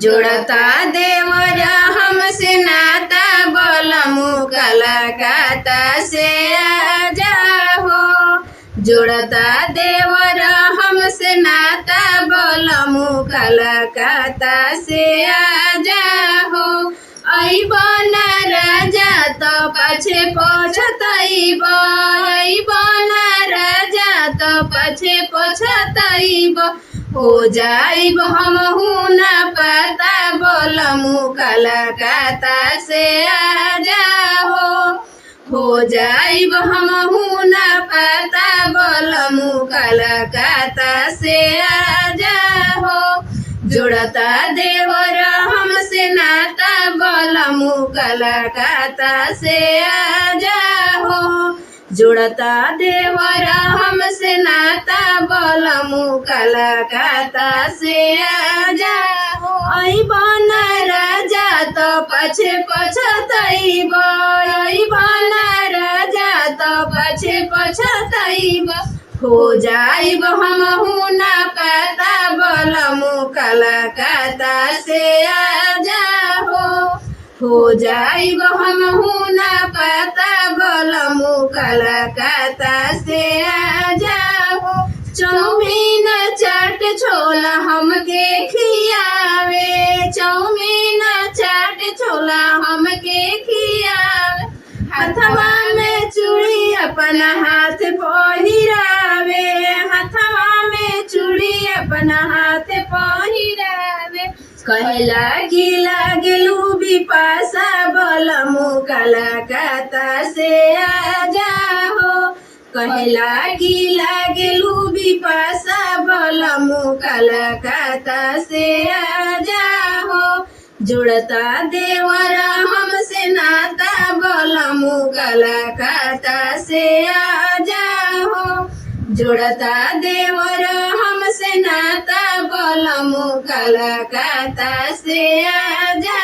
जोड़ता देवर हमसे नाता बोलमु कलकत्ता से आजा हो। जोड़ता देवर हमसे नाता बोलमु कलकत्ता से आजा हो। अइबन राजा तो पछे पछतइब, अइबन राजा तो पछे पछतइब। हो जाइब हमहु न पता बोलमु कलकत्ता से आजा हो जाइब हमहु न पता बोलमु कलकत्ता से आजा हो। जोड़ता देवर हमसे नाता बोलमु कलकत्ता से आजा हो। जोड़ता देवर हमसे नाता बोलमु कलकत्ता से आजा हो। अइबन राजा तो पछे पछतइब, अइबन राजा तो पछे पछतइब। हो जाइब हमहु न पता बोलमु कलकत्ता से आजा हो जाइब हमहु न पता बोलमु कलकत्ता से आजा हो। चौमीन चाट छोला हमके खियावे, चौमीन चाट छोला हमके खियावे। हथवा में चूड़ी अपना हाथ पहिरावे, हथवा में चूड़ी अपना हाथ पहिरावे। कहला गिला गेलू बिपाशा बोलमु कलकत्ता से आजा हो। कहला गिला गेलू बिपाशा बोलमु कलकत्ता से आजा हो। जोड़ता देवर हमसे नाता बोलमु कलकत्ता से आजा हो। जोड़ता देवर हमसे नाता बोलमु कलकत्ता से आजा